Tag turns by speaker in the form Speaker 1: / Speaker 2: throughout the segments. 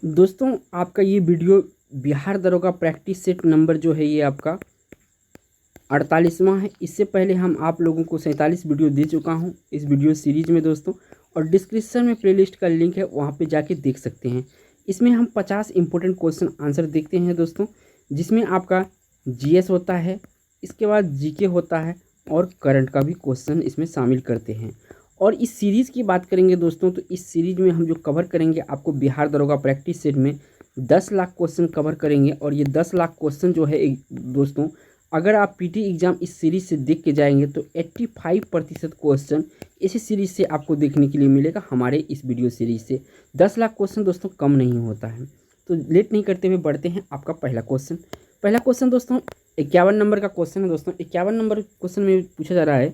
Speaker 1: दोस्तों आपका ये वीडियो बिहार दरोगा प्रैक्टिस सेट नंबर जो है ये आपका 48वां है। इससे पहले हम आप लोगों को 47 वीडियो दे चुका हूँ इस वीडियो सीरीज में दोस्तों, और डिस्क्रिप्शन में प्लेलिस्ट का लिंक है, वहाँ पे जाके देख सकते हैं। इसमें हम 50 इंपॉर्टेंट क्वेश्चन आंसर देखते हैं दोस्तों, जिसमें आपका जीएस होता है, इसके बाद जीके होता है और करंट का भी क्वेश्चन इसमें शामिल करते हैं। और इस सीरीज़ की बात करेंगे दोस्तों, तो इस सीरीज़ में हम जो कवर करेंगे आपको बिहार दरोगा प्रैक्टिस सेट में 10 लाख क्वेश्चन कवर करेंगे। और ये 10 लाख क्वेश्चन जो है दोस्तों, अगर आप पीटी एग्ज़ाम इस सीरीज़ से देख के जाएंगे तो 85% क्वेश्चन इसी सीरीज़ से आपको देखने के लिए मिलेगा। हमारे इस वीडियो सीरीज़ से 10 लाख क्वेश्चन दोस्तों कम नहीं होता है। तो लेट नहीं करते हुए बढ़ते हैं आपका पहला क्वेश्चन दोस्तों 51 नंबर का क्वेश्चन है दोस्तों। 51 नंबर क्वेश्चन में पूछा जा रहा है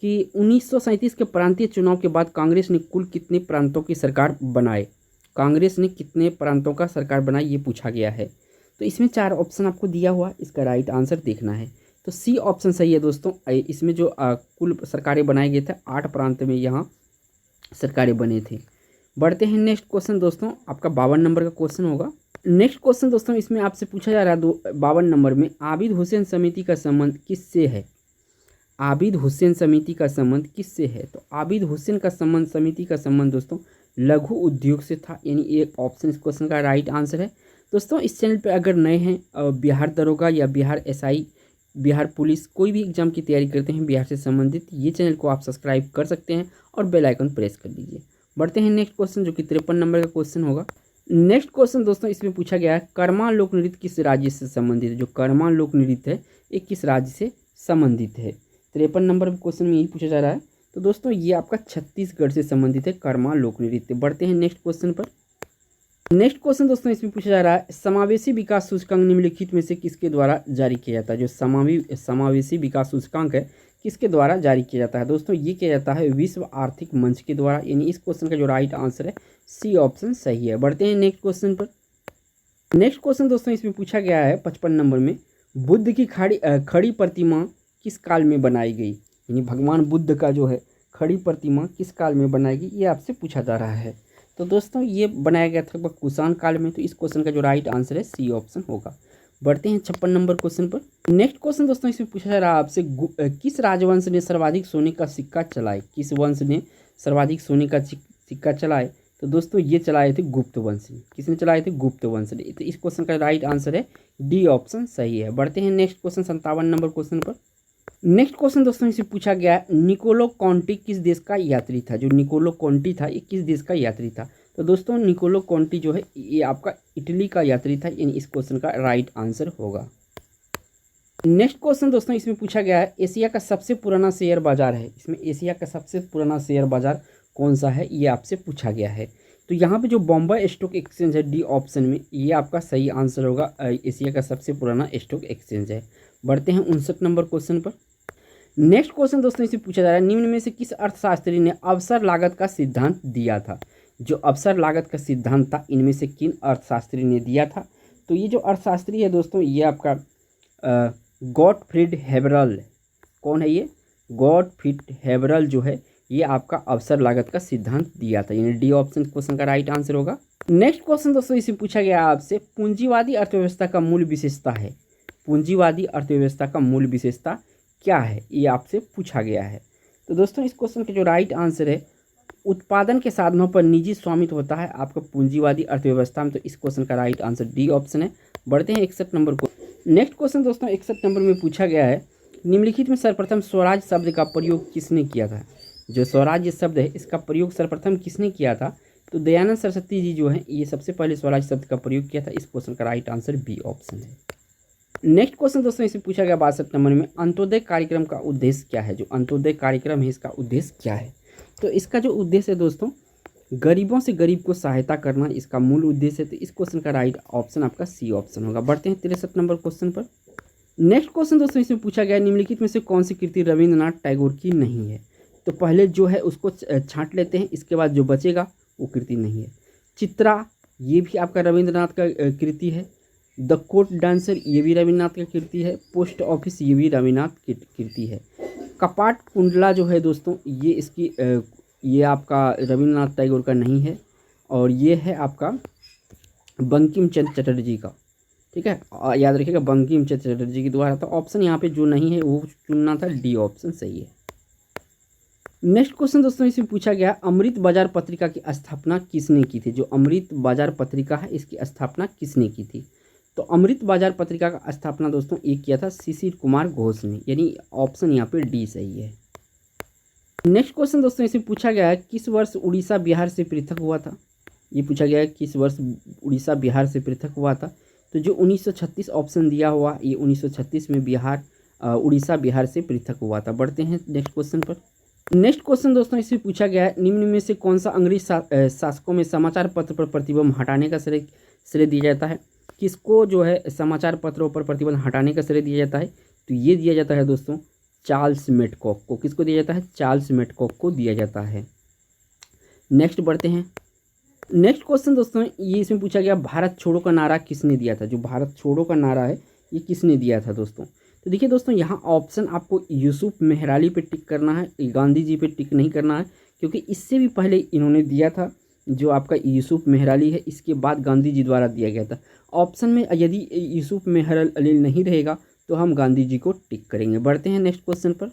Speaker 1: कि 1937 के प्रांतीय चुनाव के बाद कांग्रेस ने कुल कितने प्रांतों की सरकार बनाए। कांग्रेस ने कितने प्रांतों का सरकार बनाई, ये पूछा गया है। तो इसमें 4 ऑप्शन आपको दिया हुआ, इसका राइट आंसर देखना है। तो सी ऑप्शन सही है दोस्तों। इसमें जो कुल सरकारें बनाए गए थे 8 प्रांत में यहाँ सरकारें बने थे। बढ़ते हैं नेक्स्ट क्वेश्चन दोस्तों, आपका 52 नंबर का क्वेश्चन होगा। नेक्स्ट क्वेश्चन दोस्तों इसमें आपसे पूछा जा रहा है 52 नंबर में, आबिद हुसैन समिति का संबंध किससे है। आबिद हुसैन समिति का संबंध किससे है। तो आबिद हुसैन का संबंध समिति का संबंध दोस्तों लघु उद्योग से था, यानी एक ऑप्शन इस क्वेश्चन का राइट आंसर है। दोस्तों इस चैनल पे अगर नए हैं, बिहार दरोगा या बिहार एसआई, बिहार पुलिस, कोई भी एग्जाम की तैयारी करते हैं बिहार से संबंधित, ये चैनल को आप सब्सक्राइब कर सकते हैं और बेल आइकन प्रेस कर दीजिए। बढ़ते हैं नेक्स्ट क्वेश्चन जो कि 53 नंबर का क्वेश्चन होगा। नेक्स्ट क्वेश्चन दोस्तों इसमें पूछा गया है कर्मा लोक नृत्य किस राज्य से संबंधित है। जो कर्मा लोक नृत्य है ये किस राज्य से संबंधित है। 53 नंबर क्वेश्चन में यही पूछा जा रहा है। तो दोस्तों ये आपका छत्तीसगढ़ से संबंधित है कर्मा लोक नृत्य। बढ़ते हैं नेक्स्ट क्वेश्चन पर। नेक्स्ट क्वेश्चन दोस्तों इसमें पूछा जा रहा है समावेशी विकास सूचकांक निम्नलिखित में से किसके द्वारा जारी किया जाता है। जो समावेशी विकास सूचकांक है किसके द्वारा जारी किया जाता है। दोस्तों ये किया जाता है विश्व आर्थिक मंच के द्वारा, यानी इस क्वेश्चन का जो राइट आंसर है सी ऑप्शन सही है। बढ़ते हैं नेक्स्ट क्वेश्चन पर। नेक्स्ट क्वेश्चन दोस्तों इसमें पूछा गया है 55 नंबर में, बुद्ध की खड़ी प्रतिमा किस काल में बनाई गई। यानी भगवान बुद्ध का जो है खड़ी प्रतिमा किस काल में बनाई गई, ये आपसे पूछा जा रहा है। तो दोस्तों ये बनाया गया था कुषाण काल में। तो इस क्वेश्चन का जो राइट आंसर है सी ऑप्शन होगा। बढ़ते हैं 56 नंबर क्वेश्चन पर। नेक्स्ट क्वेश्चन दोस्तों इसमें पूछा जा रहा है आपसे किस राजवंश ने सर्वाधिक सोने का सिक्का चलाए। किस वंश ने सर्वाधिक सोने का सिक्का चलाए। तो दोस्तों ये चलाए थे गुप्त वंश ने। किसने चलाए थे, गुप्त वंश ने। तो इस क्वेश्चन का राइट आंसर है डी ऑप्शन सही है। बढ़ते हैं नेक्स्ट क्वेश्चन 57 नंबर क्वेश्चन पर। नेक्स्ट क्वेश्चन दोस्तों इसे पूछा गया है निकोलो कॉन्टी किस देश का यात्री था। जो निकोलो कॉन्टी था ये किस देश का यात्री था। तो दोस्तों निकोलो कॉन्टी जो है ये आपका इटली का यात्री था, यानी इस क्वेश्चन का राइट आंसर होगा। नेक्स्ट क्वेश्चन दोस्तों इसमें पूछा गया है एशिया का सबसे पुराना शेयर बाजार है। इसमें एशिया का सबसे पुराना शेयर बाजार कौन सा है ये आपसे पूछा गया है। तो यहाँ पे जो बॉम्बे स्टॉक एक्सचेंज है डी ऑप्शन में, ये आपका सही आंसर होगा। एशिया का सबसे पुराना स्टॉक एक्सचेंज है। बढ़ते हैं 59 नंबर क्वेश्चन पर। नेक्स्ट क्वेश्चन दोस्तों इसे पूछा जा रहा है निम्न में से किस अर्थशास्त्री ने अवसर लागत का सिद्धांत दिया था। जो अवसर लागत का सिद्धांत था इनमें से किन अर्थशास्त्री ने दिया था। तो ये जो अर्थशास्त्री है दोस्तों ये आपका गॉटफ्रीड हेबरल। कौन है ये, गॉटफ्रीड हेबरल जो है ये आपका अवसर लागत का सिद्धांत दिया था, यानी डी ऑप्शन क्वेश्चन का राइट आंसर होगा। नेक्स्ट क्वेश्चन दोस्तों इसे पूछा गया आपसे पूंजीवादी अर्थव्यवस्था का मूल विशेषता है। पूंजीवादी अर्थव्यवस्था का मूल विशेषता क्या है, ये आपसे पूछा गया है। तो दोस्तों इस क्वेश्चन का जो राइट आंसर है उत्पादन के साधनों पर निजी स्वामित्व होता है आपका पूंजीवादी अर्थव्यवस्था में। तो इस क्वेश्चन का राइट आंसर डी ऑप्शन है। बढ़ते हैं 61 नंबर को। नेक्स्ट क्वेश्चन दोस्तों 61 नंबर में पूछा गया है निम्नलिखित में सर्वप्रथम स्वराज शब्द का प्रयोग किसने किया था। जो स्वराज्य शब्द है इसका प्रयोग सर्वप्रथम किसने किया था। तो दयानंद सरस्वती जी जो है ये सबसे पहले स्वराज शब्द का प्रयोग किया था। इस क्वेश्चन का राइट आंसर बी ऑप्शन है। नेक्स्ट क्वेश्चन दोस्तों इसे पूछा गया 62 नंबर में अंत्योदय कार्यक्रम का उद्देश्य क्या है। जो अंत्योदय कार्यक्रम है इसका उद्देश्य क्या है। तो इसका जो उद्देश्य है दोस्तों गरीबों से गरीब को सहायता करना इसका मूल उद्देश्य है। तो इस क्वेश्चन का राइट ऑप्शन आपका सी ऑप्शन होगा। बढ़ते हैं 63 नंबर क्वेश्चन पर। नेक्स्ट क्वेश्चन दोस्तों इसमें पूछा गया निम्नलिखित में से कौन सी कृति रविंद्रनाथ टैगोर की नहीं है। तो पहले जो है उसको छांट लेते हैं, इसके बाद जो बचेगा वो कृति नहीं है। चित्रा ये भी आपका रविंद्रनाथ का कृति है। द कोर्ट डांसर ये भी रविन्द्रनाथ की कृति है। पोस्ट ऑफिस ये भी रविन्द्रनाथ की कृति है। कपाट कुंडला जो है दोस्तों ये इसकी ये आपका रविन्द्रनाथ टैगोर का नहीं है। और ये है आपका बंकिम चंद्र चटर्जी का, ठीक है, याद रखिएगा बंकिम चंद्र चटर्जी के द्वारा। तो ऑप्शन यहाँ पे जो नहीं है वो चुनना था, डी ऑप्शन सही है। नेक्स्ट क्वेश्चन दोस्तों इसमें पूछा गया, अमृत बाजार पत्रिका की स्थापना किसने की थी? जो अमृत बाजार पत्रिका है इसकी स्थापना किसने की थी? तो अमृत बाजार पत्रिका का स्थापना दोस्तों एक किया था शिशिर कुमार घोष ने, यानी ऑप्शन यहाँ पे डी सही है। नेक्स्ट क्वेश्चन दोस्तों इसमें पूछा गया है, किस वर्ष उड़ीसा बिहार से पृथक हुआ था? ये पूछा गया है किस वर्ष उड़ीसा बिहार से पृथक हुआ था? तो जो 1936 ऑप्शन दिया हुआ, ये 1936 में उड़ीसा बिहार से पृथक हुआ था। बढ़ते हैं नेक्स्ट क्वेश्चन पर। नेक्स्ट क्वेश्चन दोस्तों इसमें पूछा गया है, निम्न में से कौन सा अंग्रेज शासकों में समाचार पत्र पर प्रतिबंध हटाने का श्रेय दिया जाता है? किसको जो है समाचार पत्रों पर प्रतिबंध हटाने का श्रेय दिया जाता है? तो ये दिया जाता है दोस्तों चार्ल्स मेडकॉक को। किसको दिया जाता है? चार्ल्स मेडकॉक को दिया जाता है। नेक्स्ट बढ़ते हैं। नेक्स्ट क्वेश्चन दोस्तों ये इसमें पूछा गया, भारत छोड़ो का नारा किसने दिया था? जो भारत छोड़ो का नारा है ये किसने दिया था दोस्तों? तो देखिए दोस्तों यहाँ ऑप्शन आपको यूसुफ मेहराली पे टिक करना है, गांधी जी पे टिक नहीं करना है, क्योंकि इससे भी पहले इन्होंने दिया था जो आपका यूसुफ मेहराली है, इसके बाद गांधी जी द्वारा दिया गया था। ऑप्शन में यदि यूसुफ मेहराली नहीं रहेगा तो हम गांधी जी को टिक करेंगे। बढ़ते हैं नेक्स्ट क्वेश्चन पर।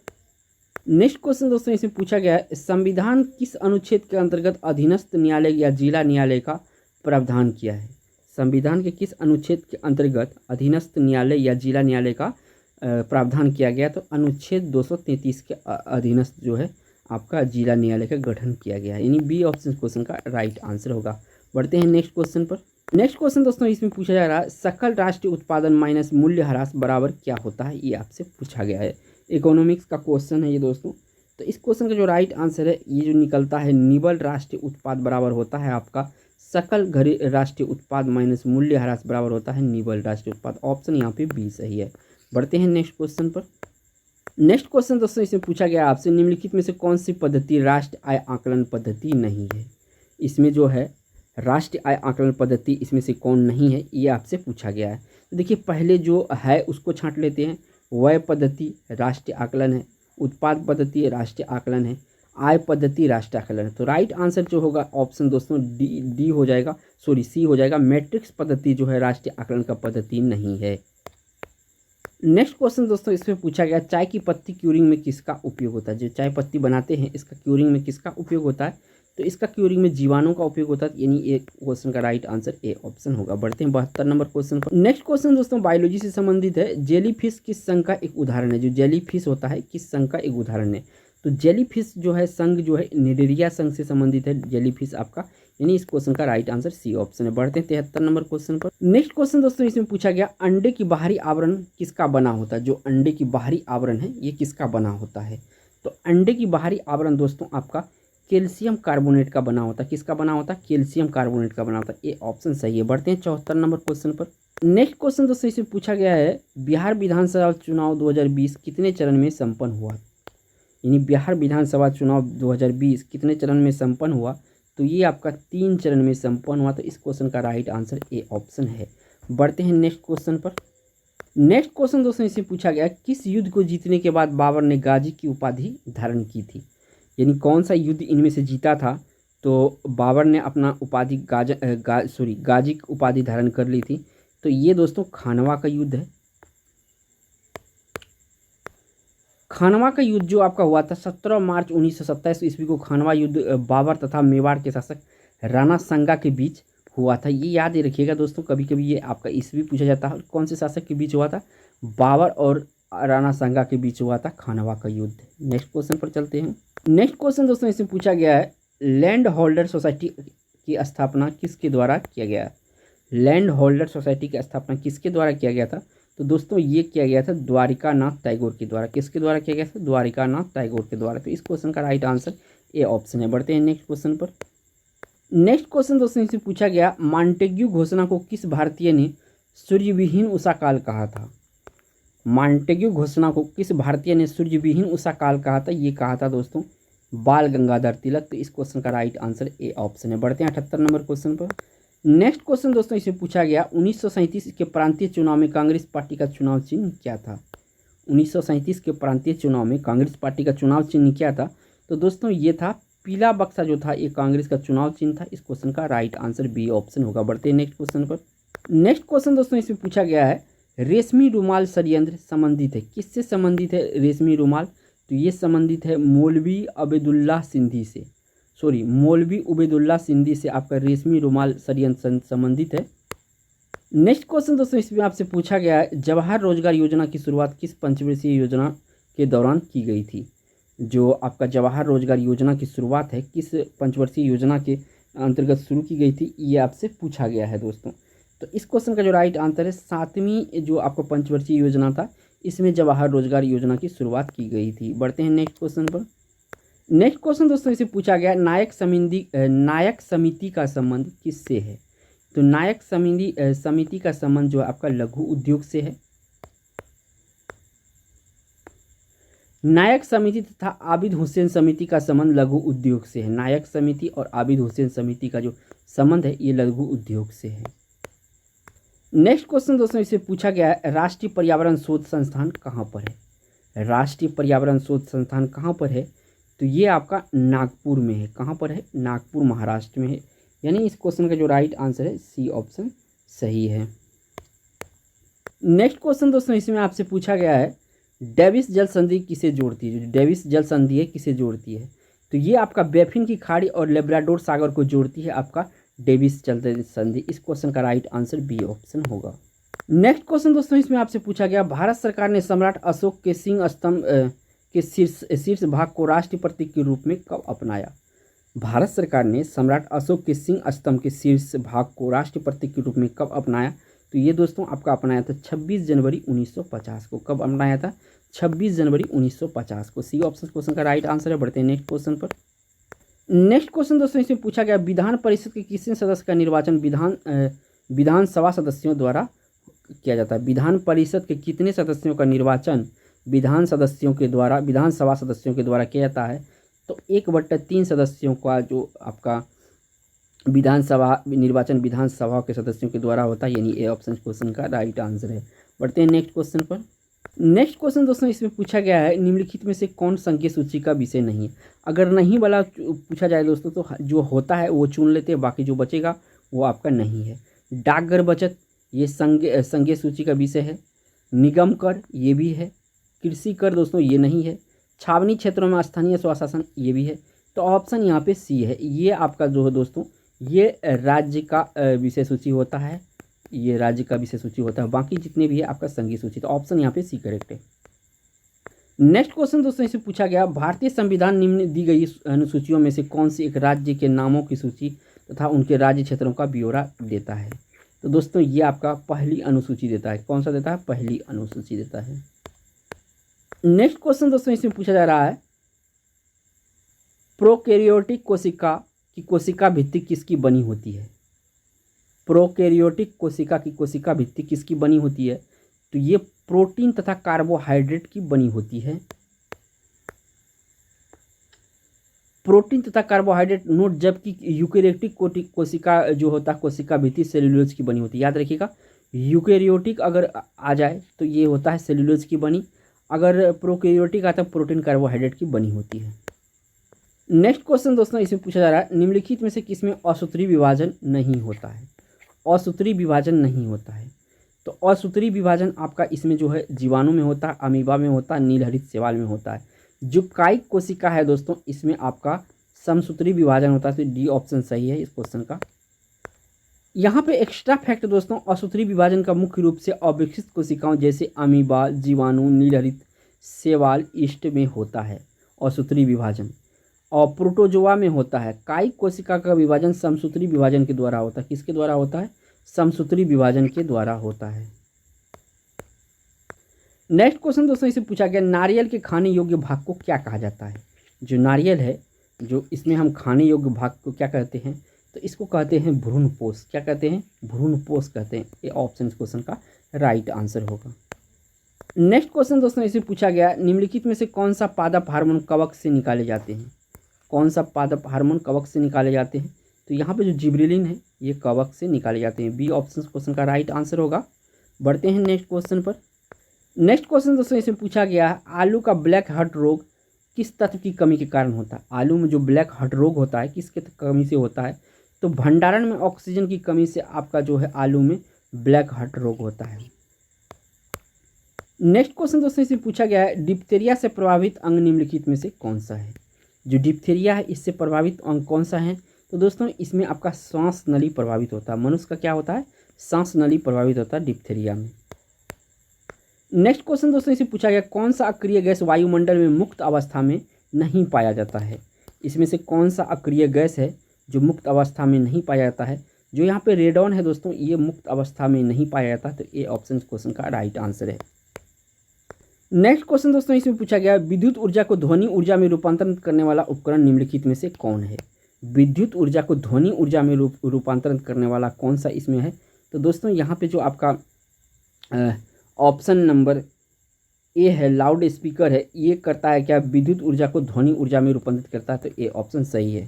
Speaker 1: नेक्स्ट क्वेश्चन दोस्तों इसमें पूछा गया है, संविधान किस अनुच्छेद के अंतर्गत अधीनस्थ न्यायालय या जिला न्यायालय का प्रावधान किया है? संविधान के किस अनुच्छेद के अंतर्गत अधीनस्थ न्यायालय या जिला न्यायालय का प्रावधान किया गया? तो अनुच्छेद 233 के अधीनस्थ जो है आपका जिला न्यायालय का गठन किया गया है, यानी बी ऑप्शन क्वेश्चन का राइट आंसर होगा। बढ़ते हैं नेक्स्ट क्वेश्चन पर। नेक्स्ट क्वेश्चन दोस्तों इसमें पूछा जा रहा है, सकल राष्ट्रीय उत्पादन माइनस मूल्य ह्रास बराबर क्या होता है? ये आपसे पूछा गया है, इकोनॉमिक्स का क्वेश्चन है ये दोस्तों। तो इस क्वेश्चन का जो राइट आंसर है ये जो निकलता है, निबल राष्ट्रीय उत्पाद बराबर होता है आपका सकल घरेलू राष्ट्रीय उत्पाद माइनस मूल्य ह्रास बराबर होता है निबल राष्ट्रीय उत्पाद। ऑप्शन यहाँ पे बी सही है। बढ़ते हैं नेक्स्ट क्वेश्चन पर। नेक्स्ट क्वेश्चन दोस्तों इसमें पूछा गया आपसे, निम्नलिखित में से कौन सी पद्धति राष्ट्रीय आय आकलन पद्धति नहीं है? इसमें जो है राष्ट्रीय आय आकलन पद्धति इसमें से कौन नहीं है, ये आपसे पूछा गया है। तो देखिए पहले जो है उसको छांट लेते हैं। व्यय पद्धति राष्ट्रीय आकलन है, उत्पाद पद्धति राष्ट्रीय आकलन है, आय पद्धति राष्ट्रीय आकलन है। तो राइट आंसर जो होगा ऑप्शन दोस्तों डी हो जाएगा, सी हो जाएगा। मैट्रिक्स पद्धति जो है राष्ट्रीय आकलन का पद्धति नहीं है। नेक्स्ट क्वेश्चन दोस्तों इसमें पूछा गया, चाय की पत्ती क्यूरिंग में किसका उपयोग होता है? जो चाय पत्ती बनाते हैं इसका क्यूरिंग में किसका उपयोग होता है? तो इसका क्यूरिंग में जीवाणु का उपयोग होता है, यानी एक क्वेश्चन का राइट आंसर ए ऑप्शन होगा। बढ़ते हैं 72 नंबर क्वेश्चन पर। नेक्स्ट क्वेश्चन दोस्तों बायोलॉजी से संबंधित है, जेलीफिश किस संघ का एक उदाहरण है? जो जेलीफिश होता है किस संघ का एक उदाहरण है? तो जेलीफिश जो है संघ जो है निडेरिया संघ से संबंधित है जेलीफिश आपका, यानी इस क्वेश्चन का राइट आंसर सी ऑप्शन है। बढ़ते हैं 73 नंबर क्वेश्चन पर। नेक्स्ट क्वेश्चन दोस्तों इसमें पूछा गया, अंडे की बाहरी आवरण किसका बना होता है? जो अंडे की बाहरी आवरण है ये किसका बना होता है? तो अंडे की बाहरी आवरण दोस्तों आपका कैल्शियम कार्बोनेट का बना होता है। किसका बना होता है? कैल्शियम कार्बोनेट का बना होता है। ये ऑप्शन सही है। बढ़ते हैं 74 नंबर क्वेश्चन पर। नेक्स्ट क्वेश्चन दोस्तों इसमें पूछा गया है, बिहार विधानसभा चुनाव 2020 कितने चरण में संपन्न हुआ? यानी बिहार विधानसभा चुनाव 2020 कितने चरण में संपन्न हुआ? तो ये आपका 3 चरण में संपन्न हुआ। तो इस क्वेश्चन का राइट आंसर ए ऑप्शन है। बढ़ते हैं नेक्स्ट क्वेश्चन पर। नेक्स्ट क्वेश्चन दोस्तों इसमें पूछा गया, किस युद्ध को जीतने के बाद बाबर ने गाजी की उपाधि धारण की थी? यानी कौन सा युद्ध इनमें से जीता था तो बाबर ने अपना उपाधि गाजी की उपाधि धारण कर ली थी? तो ये दोस्तों खानवा का युद्ध है। खानवा का युद्ध जो आपका हुआ था 17 मार्च 1927 ईस्वी को खानवा युद्ध बाबर तथा मेवाड़ के शासक राणा सांगा के बीच हुआ था। ये याद ही रखिएगा दोस्तों, कभी कभी ये आपका ईस्वी पूछा जाता है। कौन से शासक के बीच हुआ था? बाबर और राणा सांगा के बीच हुआ था खानवा का युद्ध। नेक्स्ट क्वेश्चन पर चलते हैं। नेक्स्ट क्वेश्चन दोस्तों इसमें पूछा गया है, लैंड होल्डर सोसाइटी की स्थापना किसके द्वारा किया गया? लैंड होल्डर सोसाइटी की स्थापना किसके द्वारा किया गया था? तो दोस्तों ये किया गया था द्वारिकानाथ टैगोर के द्वारा। किसके द्वारा किया गया था? द्वारिकानाथ टैगोर के द्वारा। तो इस क्वेश्चन का राइट आंसर ए ऑप्शन है। बढ़ते हैं नेक्स्ट क्वेश्चन पर। नेक्स्ट क्वेश्चन दोस्तों इसमें पूछा गया, मॉन्टेग्यू घोषणा को किस भारतीय ने सूर्यविहीन उषा काल कहा था? मॉन्टेग्यू घोषणा को किस भारतीय ने सूर्यविहीन उषा काल कहा था? ये कहा था दोस्तों बाल गंगाधर तिलक। तो इस क्वेश्चन का राइट आंसर ए ऑप्शन है। बढ़ते हैं 78 नंबर क्वेश्चन पर। नेक्स्ट क्वेश्चन दोस्तों इसमें पूछा गया, 1937 के प्रांतीय चुनाव में कांग्रेस पार्टी का चुनाव चिन्ह क्या था? 1937 के प्रांतीय चुनाव में कांग्रेस पार्टी का चुनाव चिन्ह क्या था? तो दोस्तों ये था पीला बक्सा जो था ये कांग्रेस का चुनाव चिन्ह था। इस क्वेश्चन का राइट आंसर बी ऑप्शन होगा। बढ़ते हैं नेक्स्ट क्वेश्चन पर। नेक्स्ट क्वेश्चन दोस्तों इसमें पूछा गया है रेशमी रुमाल षड्यंत्र संबंधित है, किससे संबंधित है रेशमी रुमाल? तो ये संबंधित है मौलवी उबैदुल्लाह सिंधी से, मौलवी उबैदुल्लाह सिंधी से आपका रेशमी रुमाल षड्यंत्र संबंधित है। नेक्स्ट क्वेश्चन दोस्तों इसमें आपसे पूछा गया है जवाहर रोजगार योजना की शुरुआत किस पंचवर्षीय योजना के दौरान की गई थी? जो आपका जवाहर रोजगार योजना की शुरुआत है किस पंचवर्षीय योजना के अंतर्गत शुरू की गई थी, ये आपसे पूछा गया है दोस्तों। तो इस क्वेश्चन का जो राइट आंसर है 7वीं जो आपका पंचवर्षीय योजना था इसमें जवाहर रोजगार योजना की शुरुआत की गई थी। बढ़ते हैं नेक्स्ट क्वेश्चन पर। नेक्स्ट क्वेश्चन दोस्तों इसे पूछा गया नायक समिति का संबंध किससे है? तो नायक समिति का संबंध जो है आपका लघु उद्योग से है। नायक समिति तथा आबिद हुसैन समिति का संबंध लघु उद्योग से है। नायक समिति और आबिद हुसैन समिति का जो संबंध है ये लघु उद्योग से है। नेक्स्ट क्वेश्चन दोस्तों इसे पूछा गया है राष्ट्रीय पर्यावरण शोध संस्थान कहाँ पर है? राष्ट्रीय पर्यावरण शोध संस्थान कहाँ पर है? तो ये आपका नागपुर में है। कहाँ पर है? नागपुर महाराष्ट्र में है। यानी इस क्वेश्चन का जो राइट आंसर है सी ऑप्शन सही है। नेक्स्ट क्वेश्चन दोस्तों इसमें आपसे पूछा गया है डेविस जल संधि किसे जोड़ती है? जो डेविस जल संधि है किसे जोड़ती है? तो ये आपका बैफिन की खाड़ी और लेब्राडोर सागर को जोड़ती है आपका डेविस जल संधि। इस क्वेश्चन का राइट आंसर बी ऑप्शन होगा। नेक्स्ट क्वेश्चन दोस्तों इसमें आपसे पूछा गया भारत सरकार ने सम्राट अशोक के सिंह स्तंभ के शीर्ष भाग को राष्ट्रीय प्रतीक के रूप में कब अपनाया? भारत सरकार ने सम्राट अशोक के सिंह स्तंभ के शीर्ष भाग को राष्ट्रीय प्रतीक के रूप में कब अपनाया? तो ये दोस्तों आपका अपनाया था 26 जनवरी 1950 को। कब अपनाया था? 26 जनवरी 1950 को। सी ऑप्शन क्वेश्चन का राइट आंसर है। बढ़ते हैं नेक्स्ट क्वेश्चन पर। नेक्स्ट क्वेश्चन दोस्तों इसमें पूछा गया विधान परिषद के कितने सदस्य का निर्वाचन विधानसभा सदस्यों द्वारा किया जाता है? विधान परिषद के कितने सदस्यों का निर्वाचन विधानसभा सदस्यों के द्वारा किया जाता है? तो 1/3 सदस्यों का जो आपका विधानसभा निर्वाचन विधानसभा के सदस्यों के द्वारा होता है। यानी ए ऑप्शन क्वेश्चन का राइट आंसर है। बढ़ते हैं नेक्स्ट क्वेश्चन पर। नेक्स्ट क्वेश्चन दोस्तों इसमें पूछा गया है निम्नलिखित में से कौन संघीय सूची का विषय नहीं है? अगर नहीं वाला पूछा जाए दोस्तों तो जो होता है वो चुन लेते हैं, बाकी जो बचेगा वो आपका नहीं है। डाकघर बचत ये संघीय सूची का विषय है। निगम कर ये भी है। कृषि कर दोस्तों ये नहीं है। छावनी क्षेत्रों में स्थानीय स्वशासन ये भी है। तो ऑप्शन यहाँ पे सी है। ये आपका जो है दोस्तों ये राज्य का विषय सूची होता है। ये राज्य का विषय सूची होता है, बाकी जितने भी है आपका संघीय सूची। तो ऑप्शन यहाँ पे सी करेक्ट है। नेक्स्ट क्वेश्चन दोस्तों इसे पूछा गया भारतीय संविधान निम्न दी गई अनुसूचियों में से कौन सी एक राज्य के नामों की सूची तथा उनके राज्य क्षेत्रों का ब्यौरा देता है? तो दोस्तों ये आपका पहली अनुसूची देता है। कौन सा देता है? पहली अनुसूची देता है। नेक्स्ट क्वेश्चन दोस्तों इसमें पूछा जा रहा है प्रोकैरियोटिक कोशिका की कोशिका भित्ति किसकी बनी होती है? प्रोकैरियोटिक कोशिका की कोशिका भित्ति किसकी बनी होती है? तो ये प्रोटीन तथा कार्बोहाइड्रेट की बनी होती है। प्रोटीन तथा कार्बोहाइड्रेट नोट, जबकि यूकेरियोटिक कोशिका जो होता है कोशिका भित्ति सेल्यूलोज की बनी होती है। याद रखिएगा यूकेरियोटिक अगर आ जाए तो ये होता है सेल्यूलोज की बनी, अगर प्रोकैरियोटिक आता है प्रोटीन कार्बोहाइड्रेट की बनी होती है। नेक्स्ट क्वेश्चन दोस्तों इसमें पूछा जा रहा है निम्नलिखित में से किसमें असूत्री विभाजन नहीं होता है? असूत्री विभाजन नहीं होता है। तो असूत्री विभाजन आपका इसमें जो है जीवाणु में होता है, अमीबा में होता है, नीलहरित शैवाल में होता है। जो कायिक कोशिका है दोस्तों इसमें आपका समसूत्री विभाजन होता है। तो डी ऑप्शन सही है इस क्वेश्चन का। यहाँ पे एक्स्ट्रा फैक्ट दोस्तों असूत्री विभाजन का मुख्य रूप से अविकसित कोशिकाओं जैसे अमीबा, जीवाणु, नीलहरित शैवाल, ईस्ट में होता है असूत्री विभाजन, और प्रोटोजोआ में होता है। कायिक कोशिका का विभाजन समसूत्री विभाजन के द्वारा होता है। किसके द्वारा होता है? समसूत्री विभाजन के द्वारा होता है। नेक्स्ट क्वेश्चन दोस्तों इसे पूछा गया नारियल के खाने योग्य भाग को क्या कहा जाता है? जो नारियल है जो इसमें हम खाने योग्य भाग को क्या कहते हैं? तो इसको कहते हैं भ्रूणपोष। क्या कहते हैं? भ्रूणपोष कहते हैं। ये ऑप्शन क्वेश्चन का राइट आंसर होगा। नेक्स्ट क्वेश्चन दोस्तों इसे पूछा गया निम्नलिखित में से कौन सा पादप हार्मोन कवक से निकाले जाते हैं? कौन सा पादप हार्मोन कवक से निकाले जाते हैं? तो यहाँ पे जो जिब्रेलिन है ये कवक से निकाले जाते हैं। बी ऑप्शन क्वेश्चन का राइट आंसर होगा। बढ़ते हैं नेक्स्ट क्वेश्चन पर। नेक्स्ट क्वेश्चन दोस्तों इसमें पूछा गया है आलू का ब्लैक हर्ट रोग किस तत्व की कमी के कारण होता है? आलू में जो ब्लैक हार्ट रोग होता है किसके कमी से होता है? तो भंडारण में ऑक्सीजन की कमी से आपका जो है आलू में ब्लैक हार्ट रोग होता है। नेक्स्ट क्वेश्चन दोस्तों इसमें पूछा गया है, डिप्थीरिया से प्रभावित अंग निम्नलिखित में से कौन सा है? जो डिप्थीरिया है इससे प्रभावित अंग कौन सा है? तो दोस्तों इसमें आपका सांस नली प्रभावित होता है। मनुष्य का क्या होता है? सांस नली प्रभावित होता है डिप्थीरिया में। नेक्स्ट क्वेश्चन दोस्तों इसे पूछा गया, कौन सा अक्रिय गैस वायुमंडल में मुक्त अवस्था में नहीं पाया जाता है? इसमें से कौन सा अक्रिय गैस है जो मुक्त अवस्था में नहीं पाया जाता है? जो यहाँ पे रेडॉन है दोस्तों, ये मुक्त अवस्था में नहीं पाया जाता, तो ये ऑप्शन क्वेश्चन का राइट आंसर है। नेक्स्ट क्वेश्चन दोस्तों इसमें पूछा गया, विद्युत ऊर्जा को ध्वनि ऊर्जा में रूपांतरित करने वाला उपकरण निम्नलिखित में से कौन है? विद्युत ऊर्जा को ध्वनि ऊर्जा में रूपांतरित करने वाला कौन सा इसमें है? तो दोस्तों यहाँ पे जो आपका ऑप्शन नंबर ए है, लाउड स्पीकर है, ये करता है क्या? विद्युत ऊर्जा को ध्वनि ऊर्जा में रूपांतरित करता है, तो ये ऑप्शन सही है।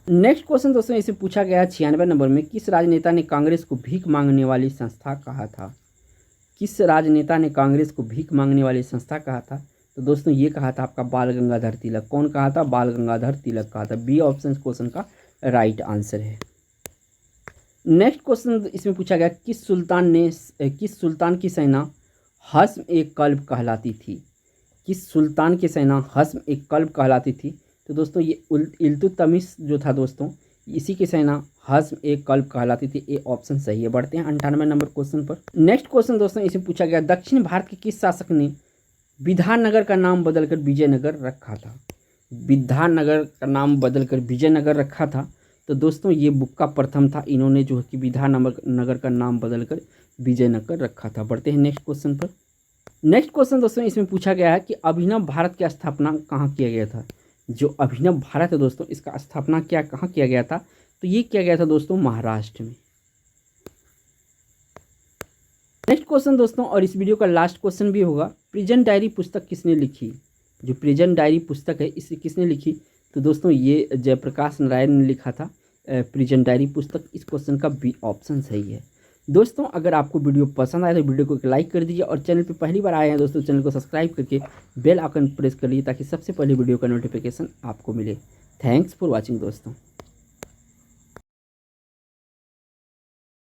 Speaker 1: नेक्स्ट क्वेश्चन दोस्तों इसे पूछा गया है 96 नंबर में, किस राजनेता ने कांग्रेस को भीख मांगने वाली संस्था कहा था? किस राजनेता ने कांग्रेस को भीख मांगने वाली संस्था कहा था? तो दोस्तों ये कहा था आपका बाल गंगाधर तिलक। कौन कहा था? बाल गंगाधर तिलक कहा था। बी ऑप्शन क्वेश्चन का राइट आंसर है। नेक्स्ट क्वेश्चन इसमें पूछा गया, किस सुल्तान की सेना हस्म एक कल्ब कहलाती थी? किस सुल्तान की सेना हस्म एक कल्ब कहलाती थी? तो दोस्तों ये इल्तुतमिश जो था दोस्तों, इसी की सेना हस्म एक कल्ब कहलाती थी। ये ऑप्शन सही है। बढ़ते हैं 98 नंबर क्वेश्चन पर। नेक्स्ट क्वेश्चन दोस्तों इसमें पूछा गया, दक्षिण भारत के किस शासक ने विधाननगर का नाम बदलकर विजयनगर रखा था? विधाननगर का नाम बदलकर विजयनगर रखा था। तो दोस्तों ये बुक्का प्रथम था, इन्होंने जो है कि विधाननगर का नाम बदलकर विजयनगर रखा था। बढ़ते हैं नेक्स्ट क्वेश्चन पर। नेक्स्ट क्वेश्चन दोस्तों इसमें पूछा गया है कि अभिनव भारत की स्थापना कहाँ किया गया था? जो अभिनव भारत है दोस्तों, इसका स्थापना कहाँ किया गया था? तो ये किया गया था दोस्तों महाराष्ट्र में। नेक्स्ट क्वेश्चन दोस्तों, और इस वीडियो का लास्ट क्वेश्चन भी होगा, प्रिजन डायरी पुस्तक किसने लिखी? जो प्रिजन डायरी पुस्तक है इसे किसने लिखी? तो दोस्तों ये जयप्रकाश नारायण ने लिखा था प्रिजन डायरी पुस्तक। इस क्वेश्चन का बी ऑप्शन सही है। दोस्तों अगर आपको वीडियो पसंद आए तो वीडियो को एक लाइक कर दीजिए, और चैनल पे पहली बार आए हैं दोस्तों, चैनल को सब्सक्राइब करके बेल आइकन प्रेस कर लीजिए ताकि सबसे पहले वीडियो का नोटिफिकेशन आपको मिले। थैंक्स फॉर वॉचिंग दोस्तों।